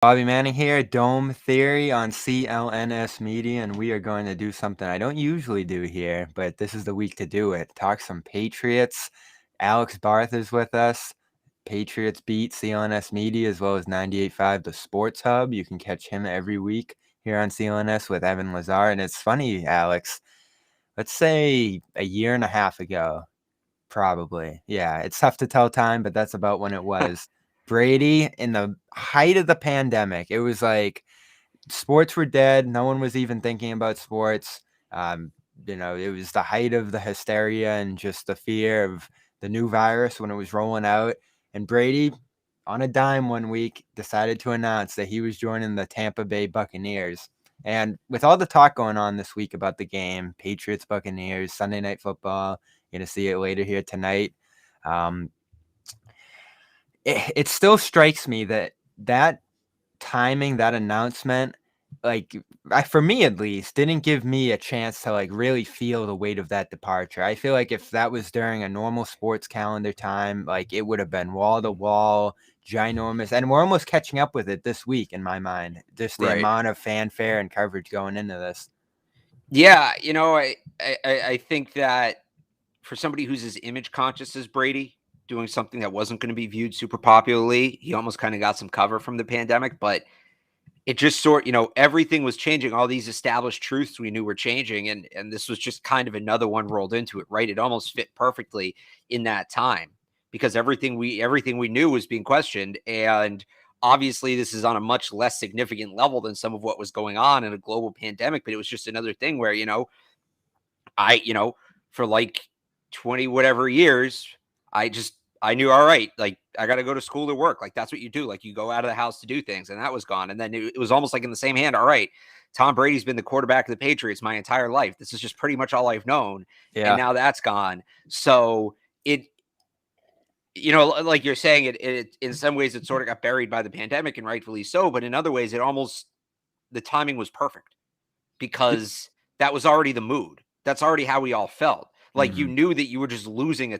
Bobby Manning here, Dome Theory on CLNS Media, and we are going to do something I don't usually do here, but this is the week to do it. Talk some Patriots. Alex Barth is with us. Patriots beat CLNS Media as well as 98.5 The Sports Hub. You can catch him every week here on CLNS with Evan Lazar. And it's funny, Alex, let's say a year and a half ago, probably. Yeah, it's tough to tell time, but that's about when it was. Brady in the height of the pandemic. It was like sports were dead. No one was even thinking about sports. Um, it was the height of the hysteria and just the fear of the new virus when it was rolling out. And Brady, on a dime one week, decided to announce that he was joining the Tampa Bay Buccaneers. And with all the talk going on this week about the game, Patriots, Buccaneers, Sunday Night Football, you're going to see it later here tonight. It still strikes me that timing, that announcement, for me at least, didn't give me a chance to really feel the weight of that departure. I feel like if that was during a normal sports calendar time, it would have been wall to wall, ginormous, and we're almost catching up with it this week in my mind. Just the Right. amount of fanfare and coverage going into this. Yeah, I think that for somebody who's as image conscious as Brady, doing something that wasn't going to be viewed super popularly, he almost kind of got some cover from the pandemic, but it just everything was changing. All these established truths we knew were changing, and this was just kind of another one rolled into it, right? It almost fit perfectly in that time because everything we knew was being questioned, and obviously this is on a much less significant level than some of what was going on in a global pandemic, but it was just another thing where for like 20 whatever years, I knew, all right, like I got to go to school to work. Like that's what you do. Like you go out of the house to do things, and that was gone. And then it was almost like in the same hand. All right, Tom Brady's been the quarterback of the Patriots my entire life. This is just pretty much all I've known. And Yeah. now that's gone. So like you're saying, it in some ways it sort of got buried by the pandemic, and rightfully so. But in other ways, the timing was perfect because that was already the mood. That's already how we all felt. Like you Mm-hmm. knew that you were just losing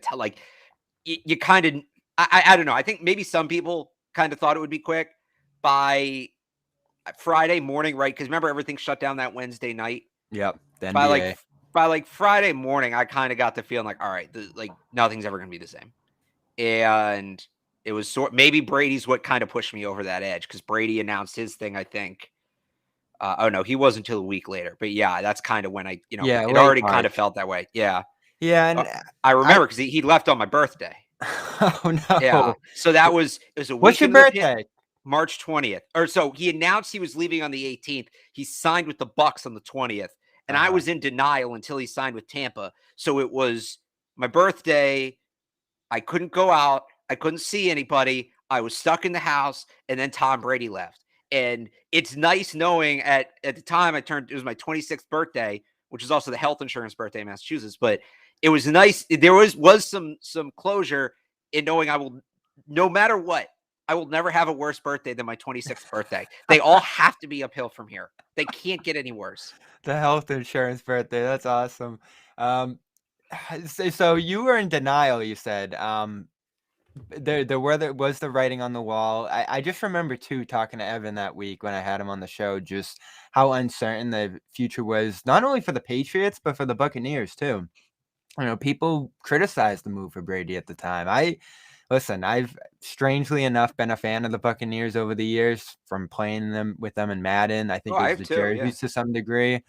you kind of, I don't know. I think maybe some people kind of thought it would be quick by Friday morning, right? Because remember, everything shut down that Wednesday night. Yep. The By like NBA. by like Friday morning, I kind of got the feeling like, all right, nothing's ever gonna be the same. And it was maybe Brady's what kind of pushed me over that edge because Brady announced his thing. I think. Oh no, he wasn't until a week later. But yeah, that's kind of when Yeah, it late already kind of March. felt that way. Yeah, Yeah, and I I. remember because he left on my birthday. Oh Yeah. no. So it was a What's week your into the birthday? March 20th. Or so he announced he was leaving on the 18th. He signed with the Bucks on the 20th. And I Uh-huh. was in denial until he signed with Tampa. So it was my birthday. I couldn't go out. I couldn't see anybody. I was stuck in the house. And then Tom Brady left. And it's nice knowing at the time it was my 26th birthday, which is also the health insurance birthday in Massachusetts. But it was nice. There was some closure in knowing no matter what, I will never have a worse birthday than my 26th birthday. They all have to be uphill from here. They can't get any worse. The health insurance birthday. That's awesome. Um, so you were in denial, you said. There was the writing on the wall. I just remember too talking to Evan that week when I had him on the show, just how uncertain the future was, not only for the Patriots but for the Buccaneers too. People criticized the move for Brady at the time. Listen, I've strangely enough been a fan of the Buccaneers over the years from playing with them in Madden. I Oh, think it I was have the too. Yeah. jerseys to some degree.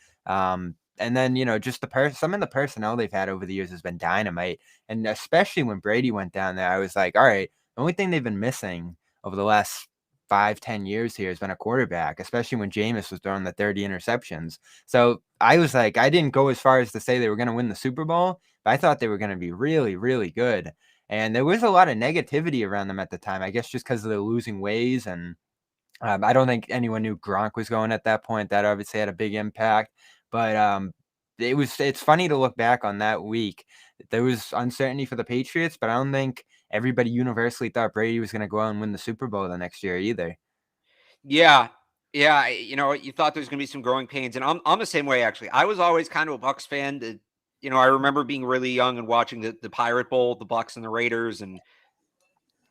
And then, just some of the personnel they've had over the years has been dynamite. And especially when Brady went down there, I was like, all right, the only thing they've been missing over the last 5-10 years here has been a quarterback, especially when Jameis was throwing the 30 interceptions. So I was like, I didn't go as far as to say they were going to win the Super Bowl, but I thought they were going to be really, really good. And there was a lot of negativity around them at the time, I guess just because of the losing ways. And I don't think anyone knew Gronk was going at that point. That obviously had a big impact. But it's funny to look back on that week. There was uncertainty for the Patriots, but I don't think everybody universally thought Brady was going to go out and win the Super Bowl the next year either. Yeah. Yeah. You thought there's going to be some growing pains. And I'm the same way, actually. I was always kind of a Bucks fan. I remember being really young and watching the Pirate Bowl, the Bucks and the Raiders. And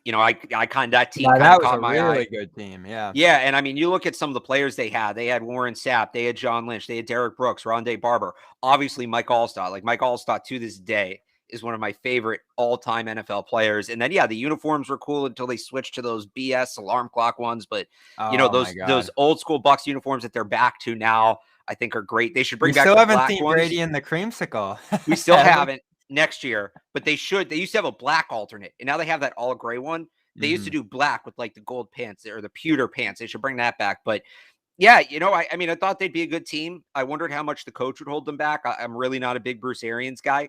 I kind that team Yeah, kind of that was a caught my eye. really good team. Yeah. Yeah, and I mean, you look at some of the players they had. They had Warren Sapp, they had John Lynch, they had Derek Brooks, Rondé Barber, obviously Mike Allstott. Like Mike Allstott to this day is one of my favorite all-time NFL players. And then the uniforms were cool until they switched to those BS alarm clock ones. But Oh my those God. old school Bucks uniforms that they're back to now, I think are great. They should We bring back still the haven't black seen ones. Brady in the creamsicle. We still haven't next year, but they should. They used to have a black alternate, and now they have that all gray one. They used to do black with like the gold pants or the pewter pants. They should bring that back. But yeah, I mean, I thought they'd be a good team. I wondered how much the coach would hold them back. I'm really not a big Bruce Arians guy.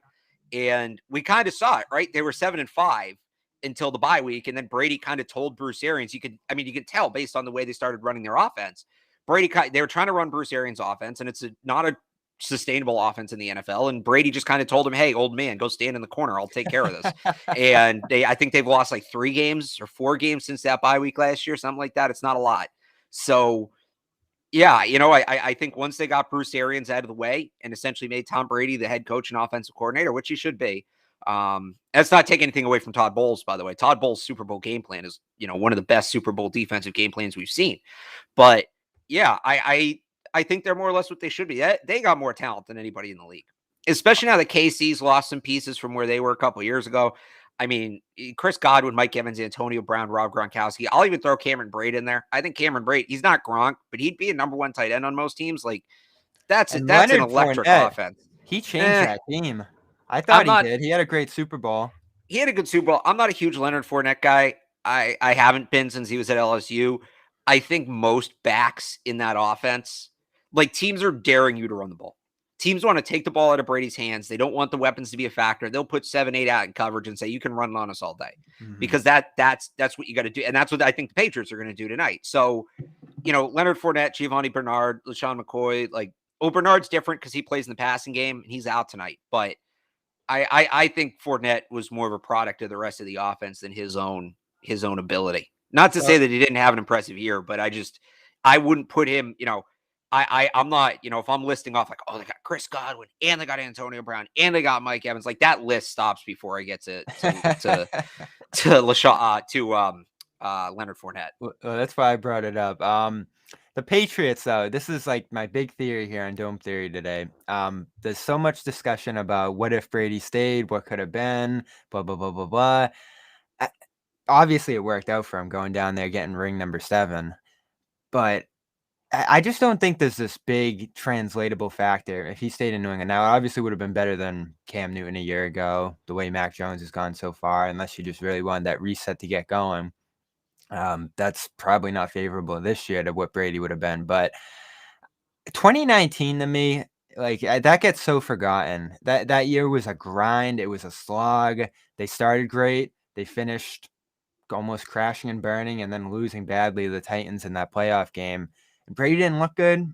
And we kind of saw it, right? They were 7-5 until the bye week. And then Brady kind of told Bruce Arians, you could tell based on the way they started running their offense. They were trying to run Bruce Arians' offense, and it's not a sustainable offense in the NFL. And Brady just kind of told him, hey, old man, go stand in the corner. I'll take care of this. And I think they've lost like 3 games or 4 games since that bye week last year, something like that. It's not a lot. So, yeah, I think once they got Bruce Arians out of the way and essentially made Tom Brady the head coach and offensive coordinator, which he should be. That's not taking anything away from Todd Bowles, by the way. Todd Bowles' Super Bowl game plan is, one of the best Super Bowl defensive game plans we've seen. But yeah, I think they're more or less what they should be. They got more talent than anybody in the league, especially now that KC's lost some pieces from where they were a couple of years ago. I mean, Chris Godwin, Mike Evans, Antonio Brown, Rob Gronkowski. I'll even throw Cameron Brate in there. I think Cameron Brate, he's not Gronk, but he'd be a number 1 tight end on most teams. Like that's And an Leonard electric Fournette, offense. he changed that team. I I'm thought he not. did. He had a great Super Bowl. He had a good Super Bowl. I'm not a huge Leonard Fournette guy. I haven't been since he was at LSU. I think most backs in that offense, like teams are daring you to run the ball. Teams want to take the ball out of Brady's hands. They don't want the weapons to be a factor. They'll put 7, 8 out in coverage and say, you can run on us all day because that's what you got to do. And that's what I think the Patriots are going to do tonight. So, Leonard Fournette, Giovanni Bernard, LaShawn McCoy, Bernard's different because he plays in the passing game and he's out tonight. But I think Fournette was more of a product of the rest of the offense than his own ability. Not to say that he didn't have an impressive year, but I wouldn't put him, I'm not, if I'm listing off like, oh, they got Chris Godwin and they got Antonio Brown and they got Mike Evans, like that list stops before I get to LaShawn, Leonard Fournette. Well, that's why I brought it up. The Patriots, though, this is like my big theory here on Dome Theory today. There's so much discussion about what if Brady stayed, what could have been, blah, blah, blah, blah, blah. Obviously, it worked out for him going down there, getting ring number 7. But I just don't think there's this big translatable factor if he stayed in New England. Now, it obviously would have been better than Cam Newton a year ago, the way Mac Jones has gone so far, unless you just really wanted that reset to get going. That's probably not favorable this year to what Brady would have been. But 2019 to me, that gets so forgotten. That year was a grind. It was a slog. They started great. They finished almost crashing and burning and then losing badly to the Titans in that playoff game. Brady didn't look good.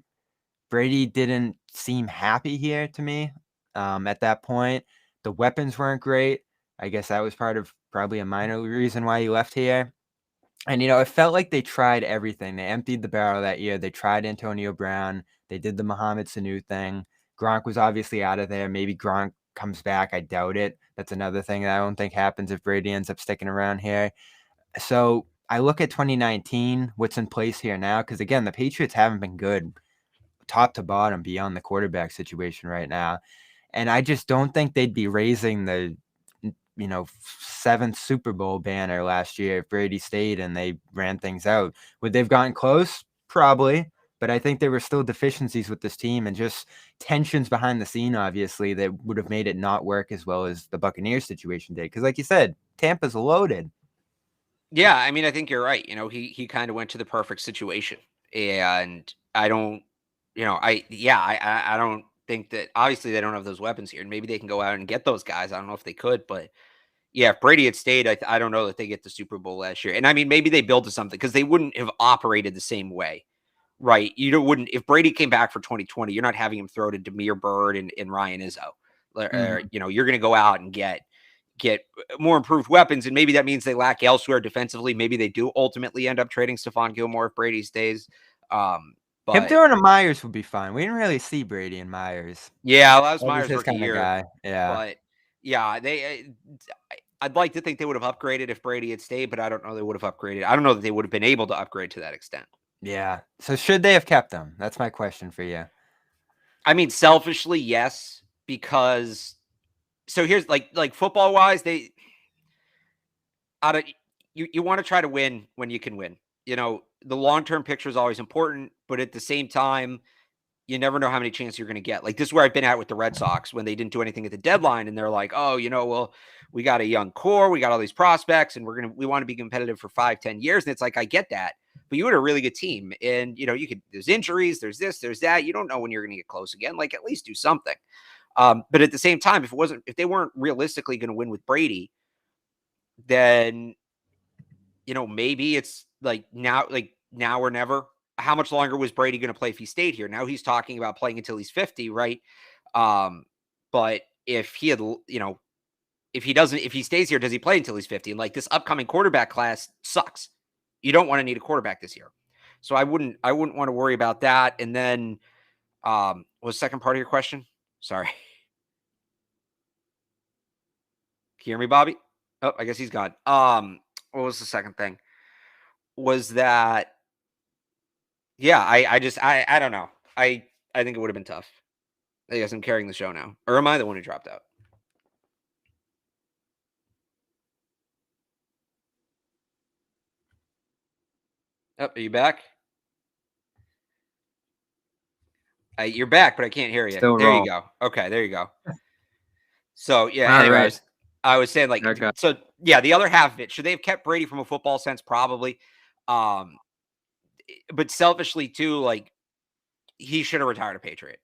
Brady didn't seem happy here to me at that point. The weapons weren't great. I guess that was part of probably a minor reason why he left here. And, it felt like they tried everything. They emptied the barrel that year. They tried Antonio Brown. They did the Mohamed Sanu thing. Gronk was obviously out of there. Maybe Gronk comes back. I doubt it. That's another thing that I don't think happens if Brady ends up sticking around here. So I look at 2019, what's in place here now, because, again, the Patriots haven't been good top to bottom beyond the quarterback situation right now. And I just don't think they'd be raising the 7th Super Bowl banner last year if Brady stayed and they ran things out. Would they've gotten close? Probably. But I think there were still deficiencies with this team and just tensions behind the scene, obviously, that would have made it not work as well as the Buccaneers situation did. Because like you said, Tampa's loaded. Yeah, I mean, I think you're right. He kind of went to the perfect situation. And I don't, I don't think that obviously they don't have those weapons here. And maybe they can go out and get those guys. I don't know if they could, but yeah, if Brady had stayed, I don't know that they get the Super Bowl last year. And I mean, maybe they built to something because they wouldn't have operated the same way, right? Wouldn't if Brady came back for 2020, you're not having him throw to Damiere Byrd and Ryan Izzo. You're going to go out and get more improved weapons, and maybe that means they lack elsewhere defensively. Maybe they do ultimately end up trading Stephon Gilmore if Brady stays. But him throwing to Myers would be fine. We didn't really see Brady and Myers. Yeah, that was That was Myers' his rookie kind of year. guy. Yeah. But yeah, I'd like to think they would have upgraded if Brady had stayed, but I don't know they would have upgraded. I don't know that they would have been able to upgrade to that extent. Yeah. So should they have kept him? That's my question for you. I mean, selfishly, yes, because so here's like football wise, they out of you want to try to win when you can win. The long-term picture is always important, but at the same time, you never know how many chances you're going to get. Like this is where I've been at with the Red Sox when they didn't do anything at the deadline and they're like, oh, well, we got a young core, we got all these prospects and we want to be competitive for 5-10 years. And it's like, I get that, but you had a really good team and there's injuries, there's this, there's that. You don't know when you're going to get close again. Like at least do something. But at the same time, if they weren't realistically going to win with Brady, then, maybe it's like now or never. How much longer was Brady going to play if he stayed here? Now he's talking about playing until he's 50, right? But if he had, if he stays here, does he play until he's 50? And like this upcoming quarterback class sucks. You don't want to need a quarterback this year. So I wouldn't want to worry about that. And then, what was the second part of your question? Sorry. Can you hear me, Bobby? Oh, I guess he's gone. What was the second thing? Was that, yeah, I don't know. I think it would have been tough. I guess I'm carrying the show now. Or am I the one who dropped out? Oh, are you back? You're back, but I can't hear you. Still there roll. you go. Okay, there you go. So, yeah, All anyway, right. I was saying, like, Okay. so, yeah, the other half of it, should they have kept Brady from a football sense? Probably. But selfishly, too, like, he should have retired a Patriot,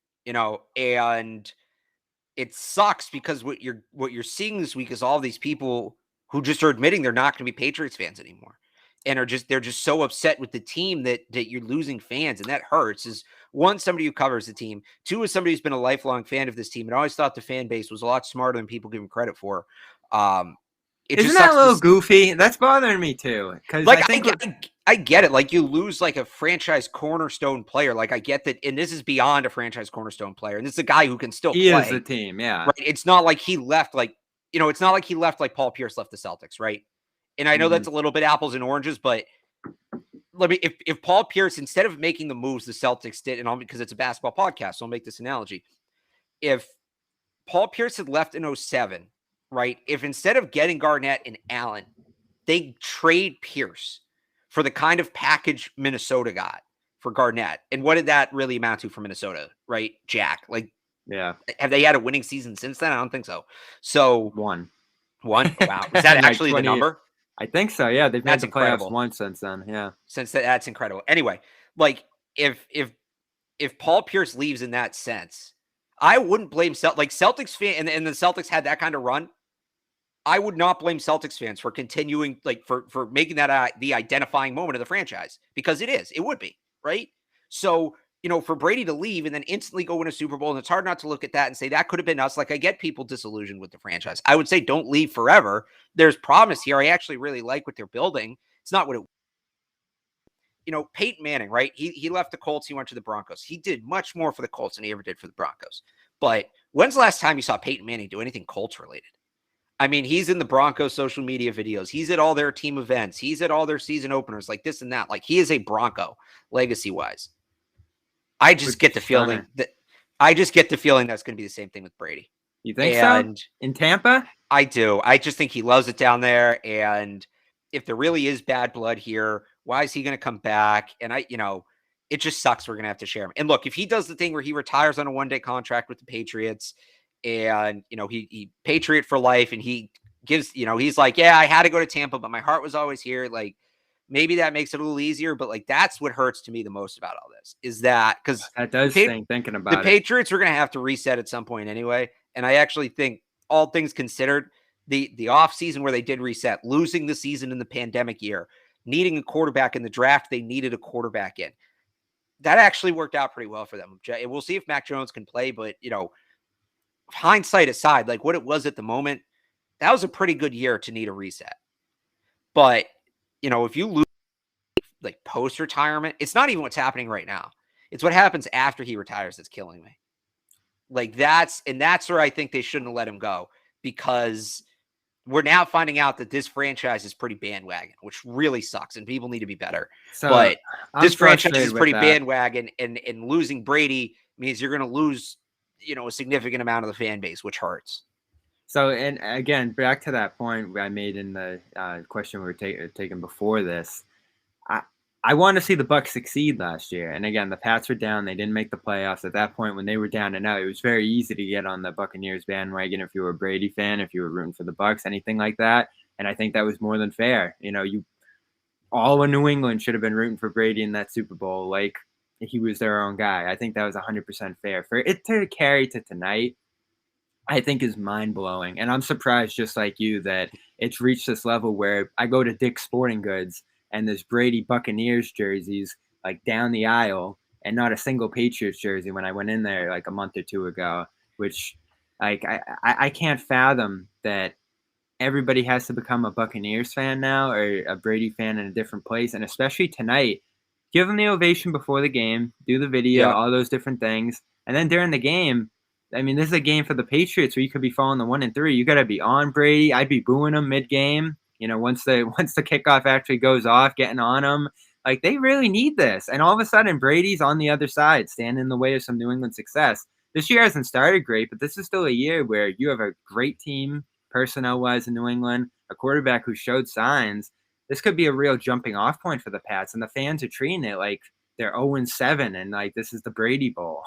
and it sucks because what you're seeing this week is all these people who just are admitting they're not going to be Patriots fans anymore, and they're just so upset with the team that you're losing fans, and that hurts. Is one, somebody who covers the team. Two, is somebody who's been a lifelong fan of this team, and I always thought the fan base was a lot smarter than people give him credit for. Isn't that a little goofy? That's bothering me too. Because like I think I get it. Like you lose like a franchise cornerstone player. Like I get that, and this is beyond a franchise cornerstone player. And this is a guy who can still he play. is the team, yeah. Right. It's not like he left it's not like he left like Paul Pierce left the Celtics, right? And I know that's a little bit apples and oranges, but if Paul Pierce, instead of making the moves the Celtics did, and because it's a basketball podcast, so I'll make this analogy. If Paul Pierce had left in 2007, right? If instead of getting Garnett and Allen, they trade Pierce for the kind of package Minnesota got for Garnett. And what did that really amount to for Minnesota, right? Jack. Like, yeah. Have they had a winning season since then? I don't think so. So one. Wow. Was that actually the number? I think so. Yeah. They've made the incredible. playoffs once since then. Yeah. That's incredible. Anyway, like if Paul Pierce leaves in that sense, I wouldn't blame Celtics fan and the Celtics had that kind of run. I would not blame Celtics fans for continuing, for making that the identifying moment of the franchise, because it would be, right? So, for Brady to leave and then instantly go win a Super Bowl, and it's hard not to look at that and say that could have been us. Like, I get people disillusioned with the franchise. I would say don't leave forever. There's promise here. I actually really like what they're building. It's not what it Peyton Manning, right? He left the Colts. He went to the Broncos. He did much more for the Colts than he ever did for the Broncos. But when's the last time you saw Peyton Manning do anything Colts related? I mean, he's in the Broncos social media videos. He's at all their team events. He's at all their season openers, like this and that. Like, he is a Bronco legacy-wise. I just get the feeling that's going to be the same thing with Brady. You think so? In Tampa? I do. I just think he loves it down there. And if there really is bad blood here, why is he going to come back? And it just sucks. We're going to have to share him. And look, if he does the thing where he retires on a one-day contract with the Patriots, and he Patriot for life, and he gives, he's like, yeah, I had to go to Tampa, but my heart was always here. Like, maybe that makes it a little easier, but like, that's what hurts to me the most about all this, is that because that does sting thinking about the Patriots are going to have to reset at some point anyway. And I actually think, all things considered, the off season where they did reset, losing the season in the pandemic year, needing a quarterback in the draft, they needed a quarterback in. That actually worked out pretty well for them. We'll see if Mac Jones can play, but hindsight aside, like what it was at the moment, that was a pretty good year to need a reset. But, if you lose like post-retirement, it's not even what's happening right now. It's what happens after he retires that's killing me. Like that's where I think they shouldn't have let him go, because we're now finding out that this franchise is pretty bandwagon, which really sucks, and people need to be better. So But I'm this franchise frustrated is with pretty that. bandwagon, and losing Brady means you're going to lose, a significant amount of the fan base, which hurts. So, and again, back to that point I made in the question we were taking before this. I I want to see the Bucs succeed last year. And again, the Pats were down; they didn't make the playoffs. At that point, when they were down and out, it was very easy to get on the Buccaneers bandwagon if you were a Brady fan, if you were rooting for the Bucs, anything like that. And I think that was more than fair. You all of New England should have been rooting for Brady in that Super Bowl, like he was their own guy. I think that was 100% fair. For it to carry to tonight, I think is mind blowing. And I'm surprised, just like you, that it's reached this level where I go to Dick's Sporting Goods and there's Brady Buccaneers jerseys like down the aisle and not a single Patriots jersey when I went in there like a month or two ago, which like I can't fathom that everybody has to become a Buccaneers fan now or a Brady fan in a different place. And especially tonight, give them the ovation before the game, do the video, Yeah. all those different things. And then during the game, I mean, this is a game for the Patriots where you could be falling the 1-3. You got to be on Brady. I'd be booing him mid-game. Once the kickoff actually goes off, getting on him. Like, they really need this. And all of a sudden, Brady's on the other side, standing in the way of some New England success. This year hasn't started great, but this is still a year where you have a great team, personnel-wise, in New England, a quarterback who showed signs. This could be a real jumping-off point for the Pats, and the fans are treating it like they're 0-7, and, like, this is the Brady Bowl.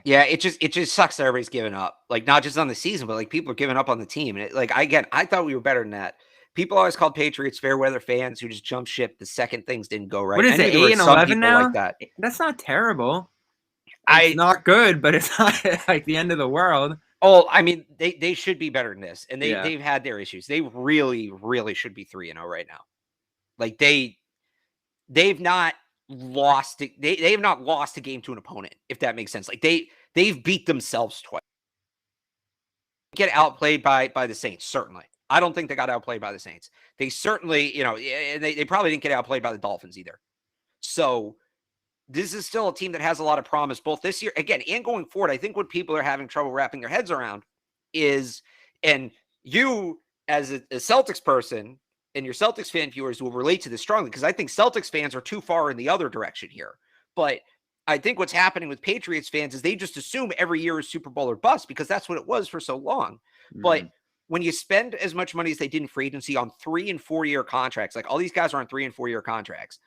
Yeah, it just sucks that everybody's giving up. Like, not just on the season, but like people are giving up on the team. And I thought we were better than that. People always called Patriots fair weather fans who just jumped ship the second things didn't go right. What is I knew it, there were 8 and some 11 people now? like that. That's not terrible. It's not good, but it's not like the end of the world. Oh, I mean, they should be better than this, and Yeah. they've had their issues. They really, really should be 3-0 right now. Like they've not lost. They have not lost a game to an opponent, if that makes sense. Like they've beat themselves twice. Get outplayed by the Saints, certainly. I don't think they got outplayed by the Saints. They certainly, they probably didn't get outplayed by the Dolphins either. So this is still a team that has a lot of promise, both this year, again, and going forward. I think what people are having trouble wrapping their heads around is, and you as a Celtics person and your Celtics fan viewers will relate to this strongly, because I think Celtics fans are too far in the other direction here. But I think what's happening with Patriots fans is they just assume every year is Super Bowl or bust, because that's what it was for so long. But when you spend as much money as they did in free agency on 3 and 4 year contracts, like all these guys are on 3 and 4 year contracts,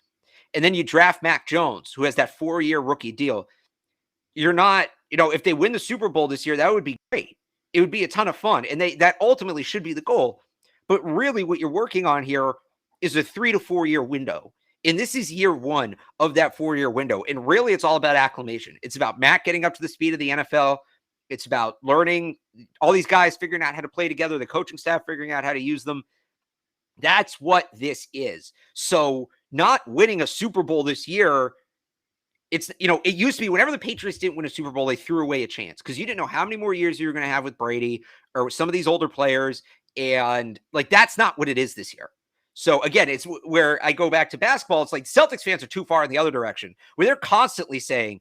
and then you draft Mac Jones, who has that 4-year rookie deal, you're not, if they win the Super Bowl this year, that would be great. It would be a ton of fun. And that ultimately should be the goal. But really what you're working on here is a 3 to 4 year window. And this is year 1 of that 4-year window. And really it's all about acclimation. It's about Mac getting up to the speed of the NFL. It's about learning, all these guys figuring out how to play together, the coaching staff figuring out how to use them. That's what this is. So not winning a Super Bowl this year, it used to be whenever the Patriots didn't win a Super Bowl, they threw away a chance because you didn't know how many more years you were going to have with Brady or with some of these older players. And like, that's not what it is this year. So again, it's where I go back to basketball. It's like Celtics fans are too far in the other direction, where they're constantly saying,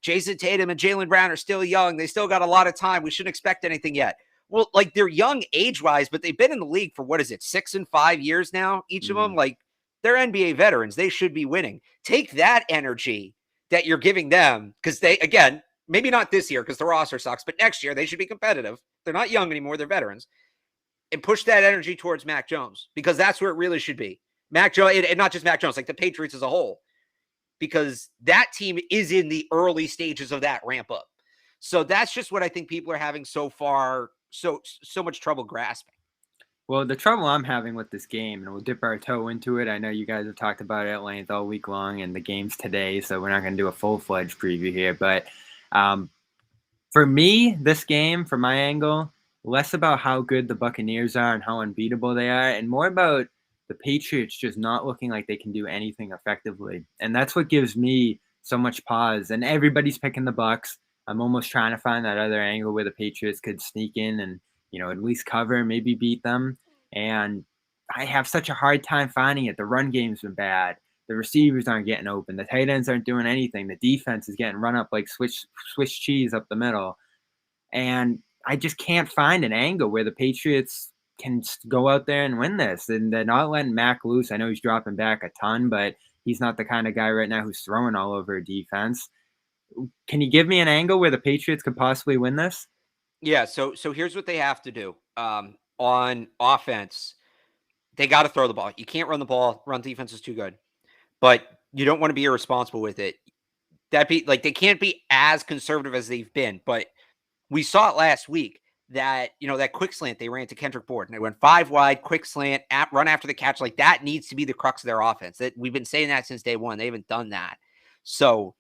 Jason Tatum and Jaylen Brown are still young. They still got a lot of time. We shouldn't expect anything yet. Well, like they're young age-wise, but they've been in the league for 6 and 5 years now, each of them. Like they're NBA veterans. They should be winning. Take that energy that you're giving them, because they, again, maybe not this year because the roster sucks, but next year they should be competitive. They're not young anymore. They're veterans. And push that energy towards Mac Jones, because that's where it really should be. Mac Jones, and not just Mac Jones, like the Patriots as a whole, because that team is in the early stages of that ramp up. So that's just what I think people are having so far so much trouble grasping. Well, the trouble I'm having with this game, and we'll dip our toe into it. I know you guys have talked about it at length all week long, and the game's today, so we're not going to do a full-fledged preview here. But for me, this game, from my angle, less about how good the Buccaneers are and how unbeatable they are, and more about the Patriots just not looking like they can do anything effectively. And that's what gives me so much pause. And everybody's picking the Bucs. I'm almost trying to find that other angle where the Patriots could sneak in and, at least cover, maybe beat them. And I have such a hard time finding it. The run game's been bad. The receivers aren't getting open. The tight ends aren't doing anything. The defense is getting run up like Swiss cheese up the middle. And I just can't find an angle where the Patriots can go out there and win this. And they're not letting Mac loose. I know he's dropping back a ton, but he's not the kind of guy right now who's throwing all over defense. Can you give me an angle where the Patriots could possibly win this? Yeah, so here's what they have to do. On offense, they got to throw the ball. You can't run the ball. Run defense is too good. But you don't want to be irresponsible with it. They can't be as conservative as they've been. But we saw it last week that, that quick slant they ran to Kendrick Bourne. And they went 5 wide, quick slant, run after the catch. Like, that needs to be the crux of their offense. That we've been saying that since day one. They haven't done that. So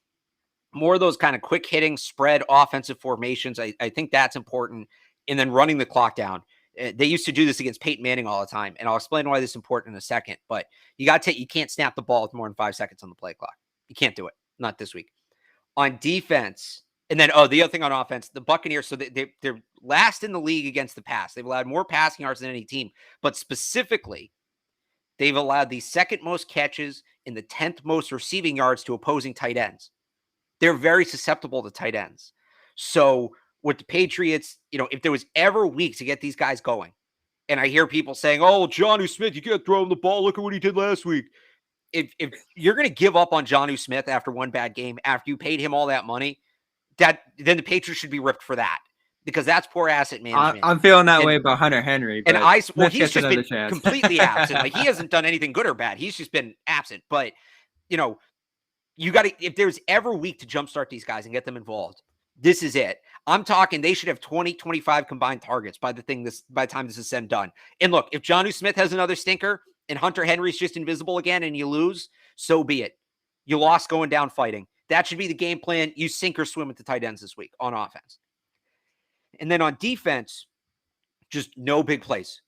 more of those kind of quick hitting spread offensive formations. I think that's important. And then running the clock down. They used to do this against Peyton Manning all the time. And I'll explain why this is important in a second. But you can't snap the ball with more than 5 seconds on the play clock. You can't do it. Not this week. On defense, and then, the other thing on offense, the Buccaneers, so they're last in the league against the pass. They've allowed more passing yards than any team. But specifically, they've allowed the second most catches and the 10th most receiving yards to opposing tight ends. They're very susceptible to tight ends. So with the Patriots, if there was ever a week to get these guys going, and I hear people saying, "Oh, Jonnu Smith, you can't throw him the ball. Look at what he did last week." If you're going to give up on Jonnu Smith after one bad game, after you paid him all that money, then the Patriots should be ripped for that, because that's poor asset management. I'm feeling that way about Hunter Henry. And he's just been completely absent. Like, he hasn't done anything good or bad. He's just been absent. But, you got to, if there's ever a week to jumpstart these guys and get them involved, this is it. I'm talking they should have 20, 25 combined targets by the time this is said and done. And look, if Jonnu Smith has another stinker and Hunter Henry's just invisible again and you lose, so be it. You lost going down fighting. That should be the game plan. You sink or swim with the tight ends this week on offense. And then on defense, just no big plays.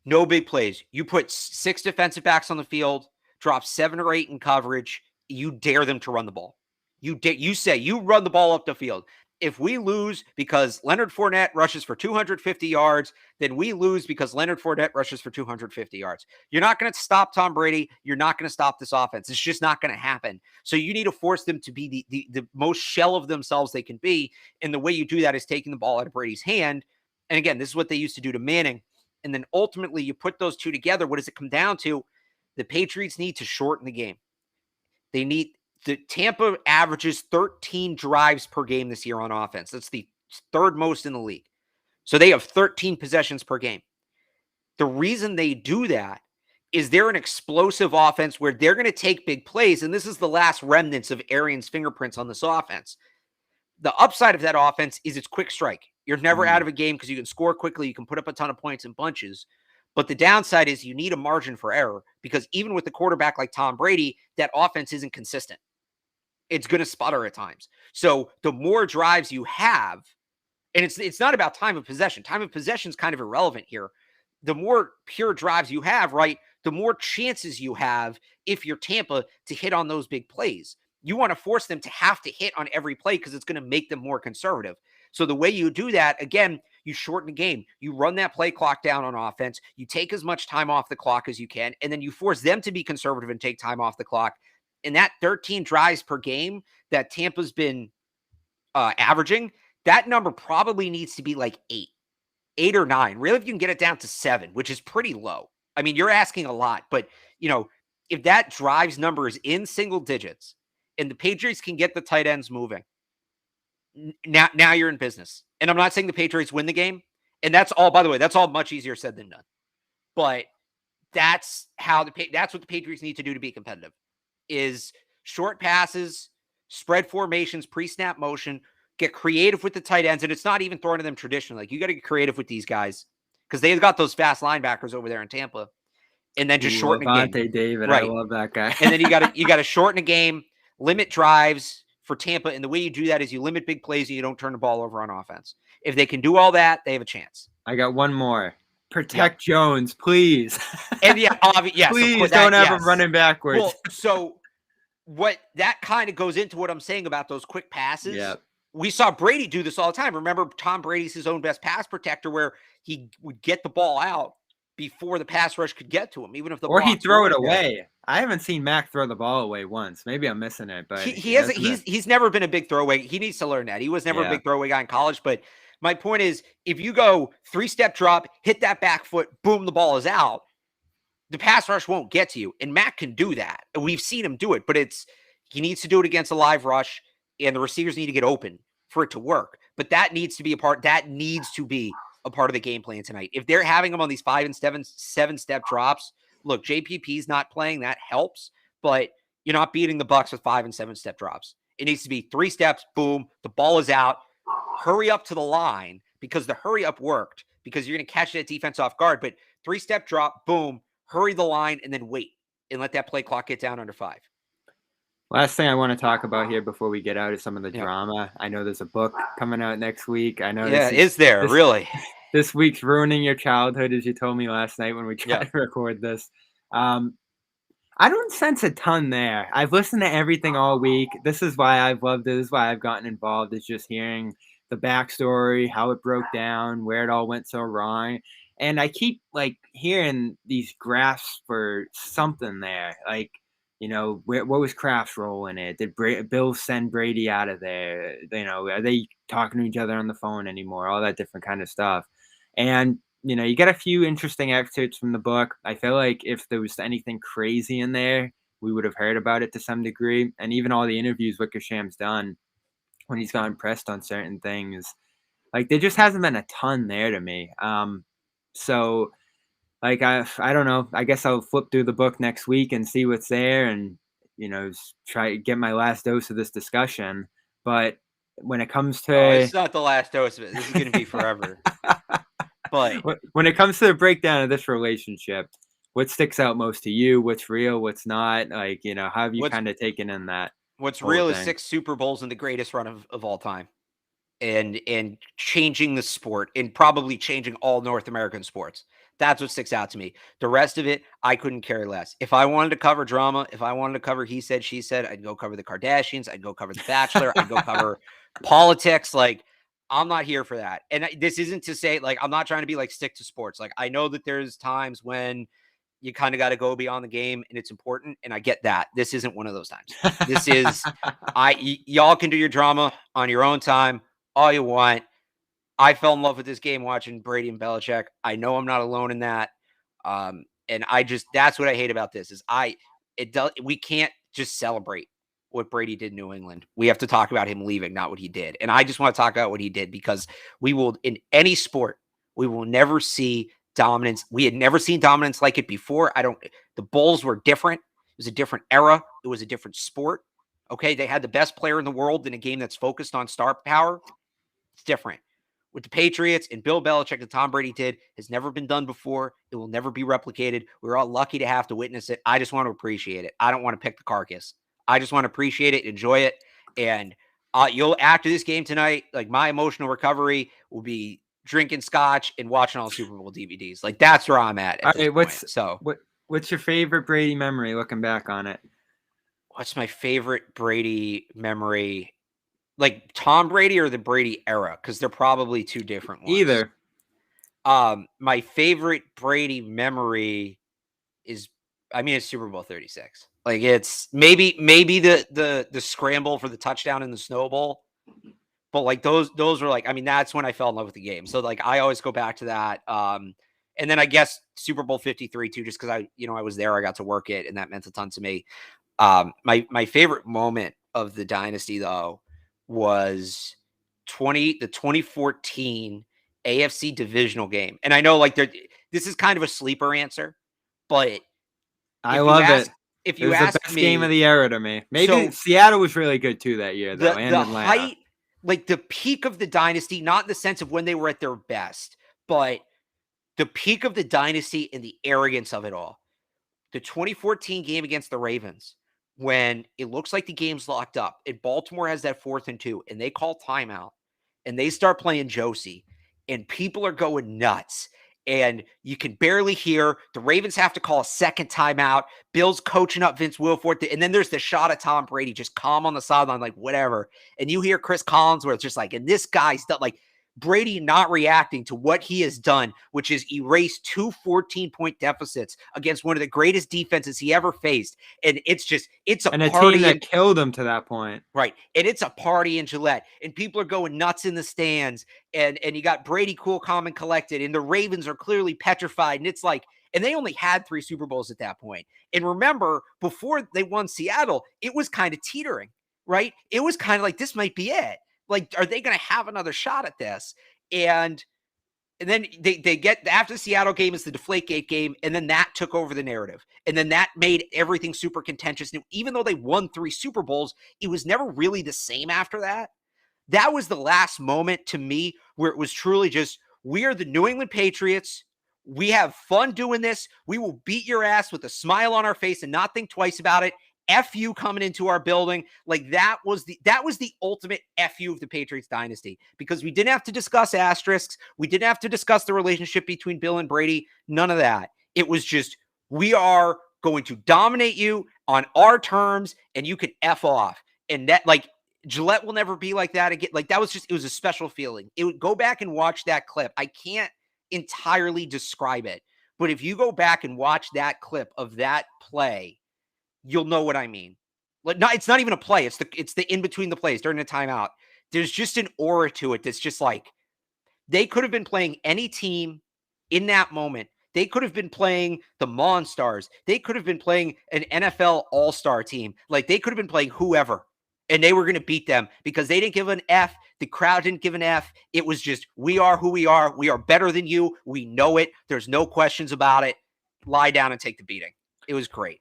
No big plays. You put 6 defensive backs on the field, drop 7 or 8 in coverage. You dare them to run the ball. You say you run the ball up the field. If we lose because Leonard Fournette rushes for 250 yards, then we lose because Leonard Fournette rushes for 250 yards. You're not going to stop Tom Brady. You're not going to stop this offense. It's just not going to happen. So you need to force them to be the most shell of themselves they can be. And the way you do that is taking the ball out of Brady's hand. And again, this is what they used to do to Manning. And then ultimately you put those two together. What does it come down to? The Patriots need to shorten the game. Tampa averages 13 drives per game this year on offense. That's the 3rd most in the league. So they have 13 possessions per game. The reason they do that is they're an explosive offense where they're going to take big plays, and this is the last remnants of Arians' fingerprints on this offense. The upside of that offense is its quick strike. You're never out of a game because you can score quickly. You can put up a ton of points in bunches. But the downside is you need a margin for error, because even with the quarterback like Tom Brady, that offense isn't consistent. It's going to sputter at times. So the more drives you have, and it's not about time of possession. Time of possession is kind of irrelevant here. The more pure drives you have, right, the more chances you have, if you're Tampa, to hit on those big plays. You want to force them to have to hit on every play because it's going to make them more conservative. So the way you do that, again, you shorten the game. You run that play clock down on offense. You take as much time off the clock as you can, and then you force them to be conservative and take time off the clock. And that 13 drives per game that Tampa's been averaging, that number probably needs to be like 8 or 9. Really, if you can get it down to 7, which is pretty low. I mean, you're asking a lot, but if that drives number is in single digits and the Patriots can get the tight ends moving, now you're in business. And I'm not saying the Patriots win the game. And that's all, by the way, that's all much easier said than done. But that's what the Patriots need to do to be competitive, is short passes, spread formations, pre-snap motion, get creative with the tight ends. And it's not even throwing to them traditionally. Like, you got to get creative with these guys because they've got those fast linebackers over there in Tampa. And then just shorten a game. David, right. I love that guy. And then you got to shorten a game, limit drives for Tampa. And the way you do that is you limit big plays and you don't turn the ball over on offense. If they can do all that, they have a chance. I got one more. Protect Jones, please. And yes, please don't have him running backwards. Well, so what that kind of goes into what I'm saying about those quick passes. Yeah. We saw Brady do this all the time. Remember, Tom Brady's his own best pass protector, where he would get the ball out before the pass rush could get to him, even if the he'd throw it away. I haven't seen Mac throw the ball away once. Maybe I'm missing it, but he's never been a big throwaway. He needs to learn that. He was never a big throwaway guy in college, but My point is, if you go 3-step drop, hit that back foot, boom, the ball is out, the pass rush won't get to you. And Matt can do that. And we've seen him do it, but he needs to do it against a live rush, and the receivers need to get open for it to work. But that needs to be a part of the game plan tonight. If they're having them on these 5 and 7-step drops, look, JPP's not playing, that helps, but you're not beating the Bucs with 5 and 7-step drops. It needs to be 3 steps, boom, the ball is out, hurry up to the line, because the hurry up worked, because you're going to catch that defense off guard. But 3-step drop, boom, hurry the line, and then wait and let that play clock get down under 5. Last thing I want to talk about here before we get out is some of the drama. I know there's a book coming out next week. I know. Yeah, really? This week's ruining your childhood, as you told me last night when we tried to record this. I don't sense a ton there. I've listened to everything all week. This is why I've loved it. This is why I've gotten involved, is just hearing the backstory, how it broke down, where it all went so wrong. And I keep hearing these graphs for something there. What was Kraft's role in it? Did Bill send Brady out of there? Are they talking to each other on the phone anymore? All that different kind of stuff. And, you get a few interesting excerpts from the book. I feel like if there was anything crazy in there, we would have heard about it to some degree. And even all the interviews Wickersham's done when he's gotten pressed on certain things, there just hasn't been a ton there to me. So I don't know. I guess I'll flip through the book next week and see what's there, and try to get my last dose of this discussion. But when it comes to, it's not the last dose of it. This is going to be forever. But when it comes to the breakdown of this relationship, what sticks out most to you? What's real? What's not? How have you kind of taken in that? What's real is 6 Super Bowls and the greatest run of all time, and changing the sport, and probably changing all North American sports. That's what sticks out to me. The rest of it, I couldn't care less. If I wanted to cover drama, if I wanted to cover he said, she said, I'd go cover the Kardashians. I'd go cover The Bachelor. I'd go cover politics. I'm not here for that. And this isn't to say, I'm not trying to be stick to sports. I know that there's times when you kind of got to go beyond the game and it's important. And I get that. This isn't one of those times. This is, y'all can do your drama on your own time, all you want. I fell in love with this game watching Brady and Belichick. I know I'm not alone in that. And that's what I hate about this is we can't just celebrate what Brady did in New England. We have to talk about him leaving, not what he did. And I just want to talk about what he did, because we will, in any sport, we will never see dominance. We had never seen dominance like it before. The Bulls were different. It was a different era. It was a different sport. Okay. They had the best player in the world in a game that's focused on star power. It's different. What the Patriots and Bill Belichick and Tom Brady did has never been done before. It will never be replicated. We're all lucky to have to witness it. I just want to appreciate it. I don't want to pick the carcass. I just want to appreciate it, enjoy it. And after this game tonight, my emotional recovery will be drinking scotch and watching all Super Bowl DVDs. That's where I'm at this point. What's your favorite Brady memory looking back on it? What's my favorite Brady memory? Tom Brady or the Brady era? Because they're probably two different ones. Either. My favorite Brady memory is, it's Super Bowl 36. It's maybe the scramble for the touchdown in the Snow Bowl, but those were that's when I fell in love with the game. So I always go back to that. And then I guess Super Bowl 53 too, just because I was there, I got to work it, and that meant a ton to me. My favorite moment of the dynasty though was the 2014 AFC divisional game. And I know this is kind of a sleeper answer, but I love it. If you ask me, it was the best game of the era to me. Maybe Seattle was really good too that year, though. The height, the peak of the dynasty, not in the sense of when they were at their best, but the peak of the dynasty and the arrogance of it all. The 2014 game against the Ravens, when it looks like the game's locked up, and Baltimore has that 4th and 2, and they call timeout, and they start playing Josie, and people are going nuts. And you can barely hear. The Ravens have to call a second timeout. Bill's coaching up Vince Wilfork. And then there's the shot of Tom Brady just calm on the sideline, whatever. And you hear Chris Collinsworth just and this guy's done, Brady not reacting to what he has done, which is erase 2 14-point deficits against one of the greatest defenses he ever faced. And it's a And a party team that killed him to that point. Right. And it's a party in Gillette. And people are going nuts in the stands. And you got Brady cool, calm, and collected. And the Ravens are clearly petrified. And it's like, and they only had 3 Super Bowls at that point. And remember, before they won Seattle, it was kind of teetering, right? It was kind of like, this might be it. Like, are they going to have another shot at this? And then they get, after the Seattle game is the Deflategate game, and then that took over the narrative. And then that made everything super contentious. And even though they won 3 Super Bowls, it was never really the same after that. That was the last moment to me where it was truly just, we are the New England Patriots. We have fun doing this. We will beat your ass with a smile on our face and not think twice about it. F you coming into our building. Like that was the ultimate F you of the Patriots dynasty, because we didn't have to discuss asterisks. We didn't have to discuss the relationship between Bill and Brady. None of that. It was just, we are going to dominate you on our terms and you can F off. And that, like, Gillette will never be like that again. Like, that was just, it was a special feeling. It would go back and watch that clip. I can't entirely describe it, but if you go back and watch that clip of that play, you'll know what I mean. Like, no, it's not even a play. It's the in between the plays during the timeout. There's just an aura to it that's just like, they could have been playing any team in that moment. They could have been playing the Monstars. They could have been playing an NFL All-Star team. Like, they could have been playing whoever, and they were going to beat them because they didn't give an F. The crowd didn't give an F. It was just, we are who we are. We are better than you. We know it. There's no questions about it. Lie down and take the beating. It was great.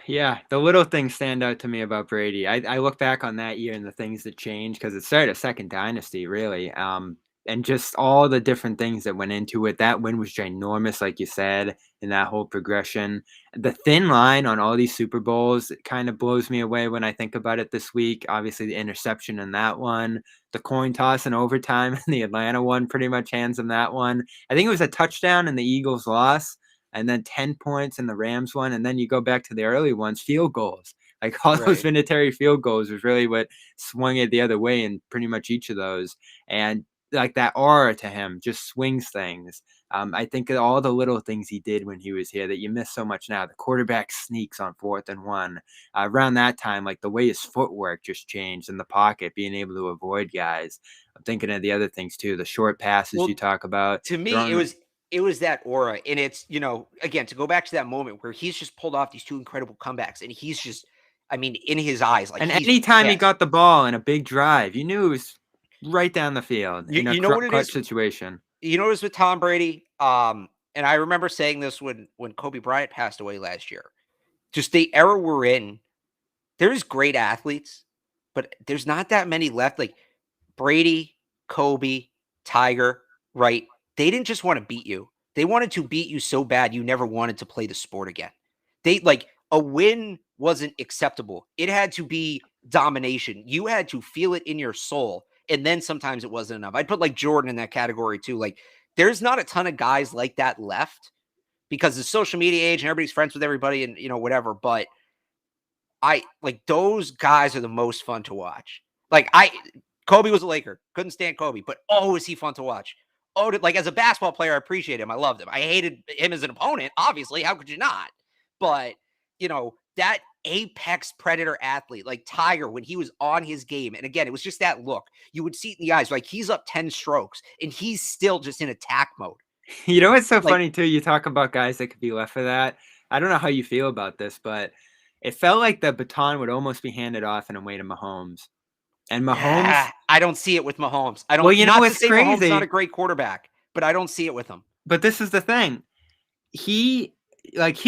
Yeah, the little things stand out to me about Brady. I look back on that year and the things that changed, because it started a second dynasty, really. And just all the different things that went into it. That win was ginormous, like you said, in that whole progression. The thin line on all these Super Bowls kind of blows me away when I think about it this week. Obviously, the interception in that one, the coin toss in overtime in the Atlanta one, pretty much hands them that one. I think it was a touchdown in the Eagles loss, and then 10 points in the Rams one. And then you go back to the early ones, field goals. Like all those vindicated field goals was really what swung it the other way in pretty much each of those. And like that aura to him just swings things. I think of all the little things he did when he was here that you miss so much now. The quarterback sneaks on 4th and 1. Around that time, like the way his footwork just changed in the pocket, being able to avoid guys. I'm thinking of the other things too, the short passes you talk about. To me, it was that aura. And it's, again, to go back to that moment where he's just pulled off these 2 incredible comebacks, and he's just, I mean, in his eyes, like, and anytime he got the ball in a big drive, you knew it was right down the field in a clutch situation. You know what it is with Tom Brady? And I remember saying this when Kobe Bryant passed away last year. Just the era we're in, there's great athletes, but there's not that many left. Like Brady, Kobe, Tiger, right? They didn't just want to beat you. They wanted to beat you so bad you never wanted to play the sport again. A win wasn't acceptable. It had to be domination. You had to feel it in your soul. And then sometimes it wasn't enough. I'd put like Jordan in that category too. Like, there's not a ton of guys like that left because the social media age and everybody's friends with everybody and, whatever. But those guys are the most fun to watch. Kobe was a Laker. Couldn't stand Kobe, but is he fun to watch? As a basketball player, I appreciate him. I loved him. I hated him as an opponent, obviously. How could you not? But, that apex predator athlete like Tiger, when he was on his game, and again, it was just that look. You would see it in the eyes, like he's up 10 strokes and he's still just in attack mode. You know what's so funny too? You talk about guys that could be left for that. I don't know how you feel about this, but it felt like the baton would almost be handed off in a way to Mahomes. And Mahomes, I don't see it with Mahomes. I don't. Well, you know what's crazy? Mahomes is not a crazy. great quarterback, but I don't see it with him. But this is the thing. He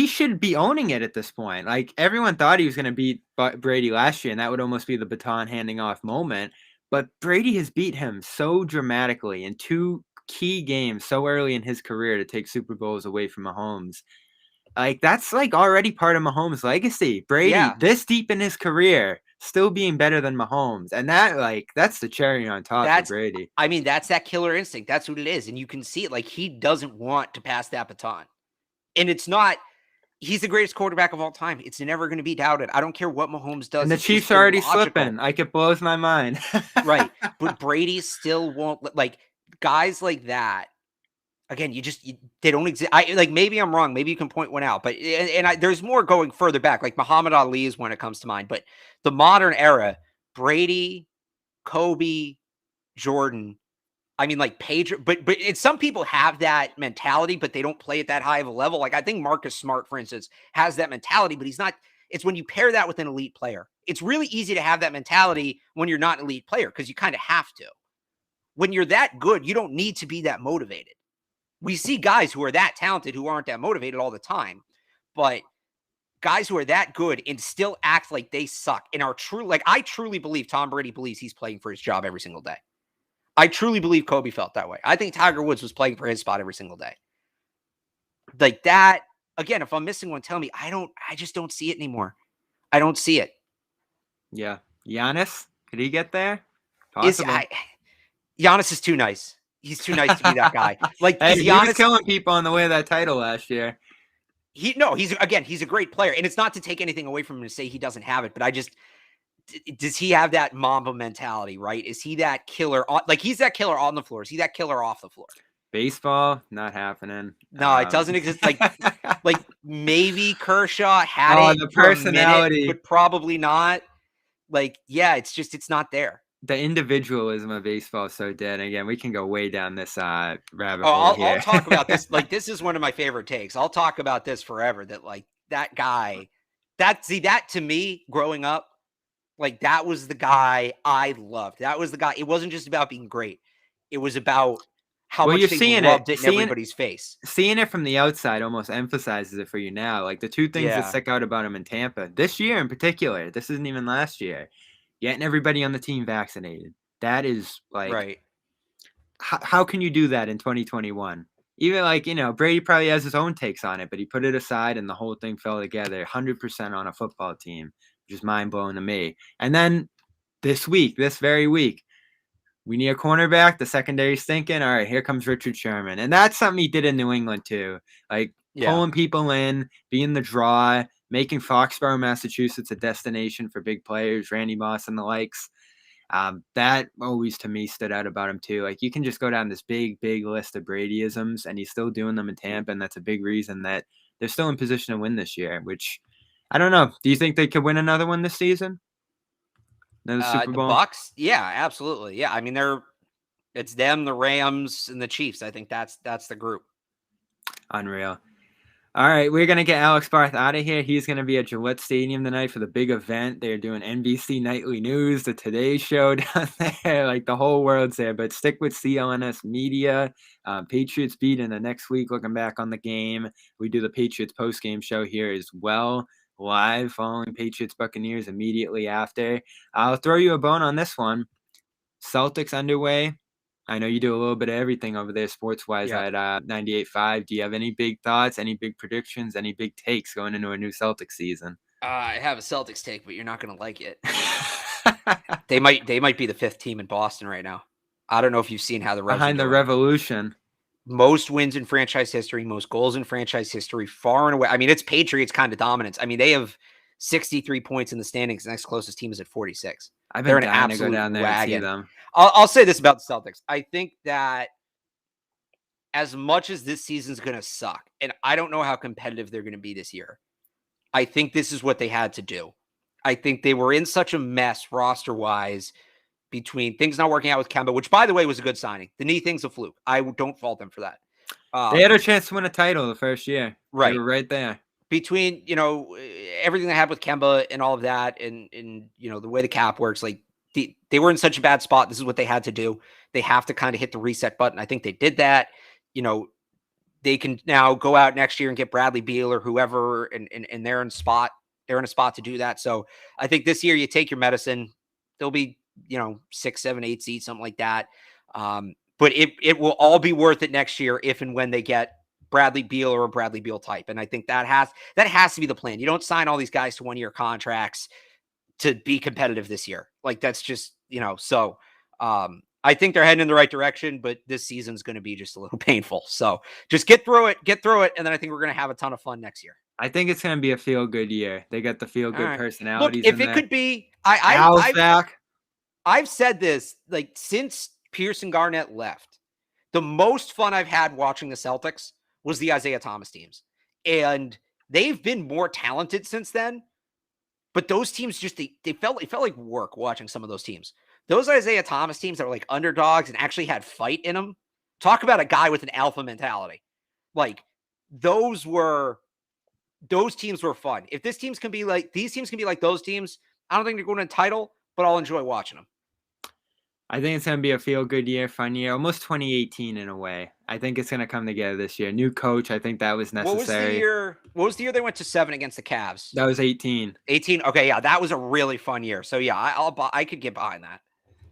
should be owning it at this point. Like, everyone thought he was going to beat Brady last year, and that would almost be the baton handing off moment. But Brady has beat him so dramatically in 2 key games so early in his career to take Super Bowls away from Mahomes. Like, that's like already part of Mahomes' legacy. Brady, this deep in his career, still being better than Mahomes. And that's the cherry on top for Brady. I mean, that's that killer instinct. That's what it is. And you can see it. Like, he doesn't want to pass that baton. And it's not, he's the greatest quarterback of all time. It's never going to be doubted. I don't care what Mahomes does. And the Chiefs are already slipping. Like, it blows my mind. Right. But Brady still won't, guys like that, again, they don't exist. Maybe I'm wrong. Maybe you can point one out, but there's more going further back. Like Muhammad Ali is one that comes to mind, but the modern era, Brady, Kobe, Jordan. I mean, like Pedro, but some people have that mentality, but they don't play at that high of a level. Like I think Marcus Smart, for instance, has that mentality, but he's not. It's when you pair that with an elite player. It's really easy to have that mentality when you're not an elite player because you kind of have to. When you're that good, you don't need to be that motivated. We see guys who are that talented who aren't that motivated all the time, but guys who are that good and still act like they suck and are true. Like I truly believe Tom Brady believes he's playing for his job every single day. I truly believe Kobe felt that way. I think Tiger Woods was playing for his spot every single day. Like that, again, if I'm missing one, tell me. I just don't see it anymore. I don't see it. Yeah. Giannis, could he get there? Possible. Giannis is too nice. He's too nice to be that guy. Like, hey, is he Giannis was killing people on the way to that title last year. He's a great player. And it's not to take anything away from him to say he doesn't have it, but does he have that Mamba mentality, right? Is he that killer? He's that killer on the floor. Is he that killer off the floor? Baseball, not happening. No, it doesn't exist. Like maybe Kershaw had it the for personality, a minute, but probably not. Like, yeah, it's not there. The individualism of baseball is so dead. Again, we can go way down this rabbit hole here. I'll talk about this. Like, this is one of my favorite takes. I'll talk about this forever. That like that guy, that to me growing up, like that was the guy I loved. That was the guy. It wasn't just about being great. It was about how much they loved it in everybody's face. Seeing it from the outside almost emphasizes it for you now. Like the two things that stick out about him in Tampa this year in particular. This isn't even last year. Getting everybody on the team vaccinated. That is like, right. How can you do that in 2021? Even Brady probably has his own takes on it, but he put it aside and the whole thing fell together 100% on a football team, which is mind blowing to me. And then this very week, we need a cornerback. The secondary's thinking, all right, here comes Richard Sherman. And that's something he did in New England too. Pulling people in, being the draw, making Foxborough, Massachusetts a destination for big players, Randy Moss and the likes. That always to me stood out about him too. Like you can just go down this big list of Bradyisms and he's still doing them in Tampa. And that's a big reason that they're still in position to win this year, which I don't know. Do you think they could win another one this season? Another Super Bowl? The Bucs? Yeah, absolutely. Yeah. I mean, it's them, the Rams, and the Chiefs. I think that's the group. Unreal. All right, we're going to get Alex Barth out of here. He's going to be at Gillette Stadium tonight for the big event. They're doing NBC Nightly News, the Today Show down there. Like the whole world's there. But stick with CLNS Media. Patriots beat in the next week, looking back on the game. We do the Patriots post-game show here as well, live following Patriots Buccaneers immediately after. I'll throw you a bone on this one. Celtics underway. I know you do a little bit of everything over there sports-wise at 98.5. Do you have any big thoughts, any big predictions, any big takes going into a new Celtics season? I have a Celtics take, but you're not going to like it. They might be the fifth team in Boston right now. I don't know if you've seen how the Revs behind the revolution. Most wins in franchise history, most goals in franchise history, far and away. I mean, it's Patriots kind of dominance. I mean, they have 63 points in the standings. The next closest team is at 46. They're an absolute to go down there wagon. And see them. I'll say this about the Celtics. I think that as much as this season's going to suck, and I don't know how competitive they're going to be this year, I think this is what they had to do. I think they were in such a mess roster-wise between things not working out with Kemba, which, by the way, was a good signing. The knee thing's a fluke. I don't fault them for that. They had a chance to win a title the first year. Right. They were right there. Between, everything that happened with Kemba and all of that and the way the cap works, like they were in such a bad spot. This is what they had to do. They have to kind of hit the reset button. I think they did that. They can now go out next year and get Bradley Beal or whoever, and they're in a spot to do that. So I think this year you take your medicine. There'll be, 6, 7, 8 seeds, something like that. But it will all be worth it next year if and when they get Bradley Beal or a Bradley Beal type. And I think that has to be the plan. You don't sign all these guys to 1-year contracts to be competitive this year. Like that's just, so I think they're heading in the right direction, but this season's going to be just a little painful. So just get through it. And then I think we're going to have a ton of fun next year. I think it's going to be a feel good year. They got the feel good personalities. Look, if it could be, Al's back. I've said this like since Pierce and Garnett left, The most fun I've had watching the Celtics was the Isaiah Thomas teams. And they've been more talented since then. But those teams just it felt like work watching some of those teams. Those Isaiah Thomas teams that were like underdogs and actually had fight in them. Talk about a guy with an alpha mentality. Like those teams were fun. If these teams can be like those teams, I don't think they're going to title, but I'll enjoy watching them. I think it's going to be a feel-good year, fun year, almost 2018 in a way. I think it's going to come together this year. New coach, I think that was necessary. What was the year they went to 7 against the Cavs? That was 18. 18? Okay, yeah, that was a really fun year. So, yeah, I could get behind that.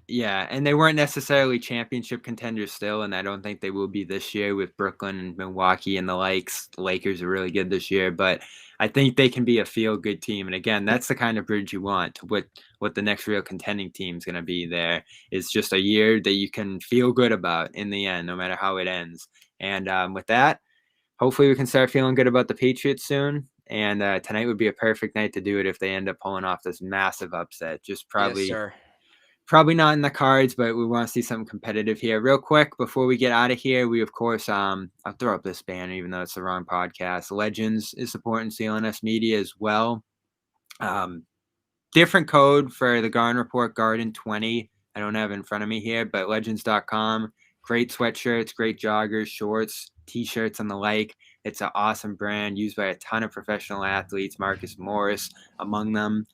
Yeah, and they weren't necessarily championship contenders still, and I don't think they will be this year with Brooklyn and Milwaukee and the likes. The Lakers are really good this year, but I think they can be a feel-good team. And again, that's the kind of bridge you want to what the next real contending team is going to be there. It's just a year that you can feel good about in the end, no matter how it ends. And with that, hopefully we can start feeling good about the Patriots soon. And tonight would be a perfect night to do it if they end up pulling off this massive upset. Just probably... Yes, sir. Probably not in the cards, but we want to see something competitive here. Real quick, before we get out of here, we, of course, I'll throw up this banner, even though it's the wrong podcast. Legends is supporting CLNS Media as well. Different code for the Garden Report, Garden20. I don't have it in front of me here, but legends.com. Great sweatshirts, great joggers, shorts, T-shirts, and the like. It's an awesome brand used by a ton of professional athletes, Marcus Morris among them.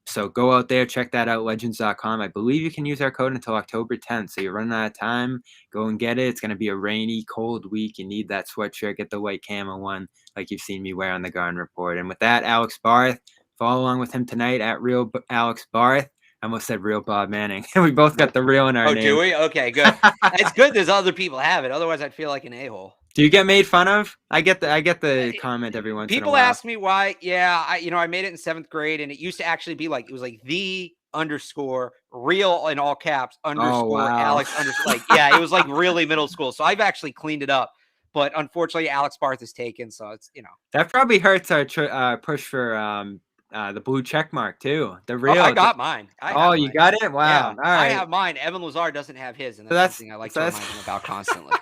So go out there, check that out, legends.com. I believe you can use our code until October 10th. So you're running out of time. Go and get it. It's going to be a rainy, cold week. You need that sweatshirt. Get the white camo one like you've seen me wear on the Garden Report. And with that, Alex Barth, follow along with him tonight at Real Alex Barth. I almost said Real Bob Manning. We both got the real in our name. Oh, do we? Okay, good. It's good there's other people have it. Otherwise, I'd feel like an a-hole. Do you get made fun of? I get the comment every once in a while. People ask me why. Yeah, I made it in 7th grade, and it used to actually be like, it was like the underscore real in all caps underscore Alex underscore. Like, yeah, it was like really middle school. So I've actually cleaned it up. But unfortunately, Alex Barth is taken. So it's, That probably hurts our push for the blue check mark too. The real. I got mine. You got it? Wow. Yeah, all right. I have mine. Evan Lazar doesn't have his, and that's something I like to remind him about constantly.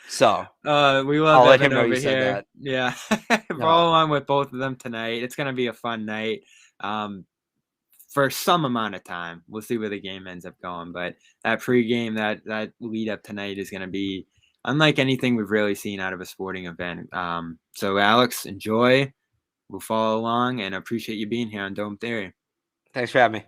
So we love I'll let him know over you said here. that. Yeah. Follow on with both of them tonight. It's gonna be a fun night. For some amount of time. We'll see where the game ends up going. But that pregame, that lead up tonight is gonna be unlike anything we've really seen out of a sporting event. So Alex, enjoy. We'll follow along and appreciate you being here on Dome Theory. Thanks for having me.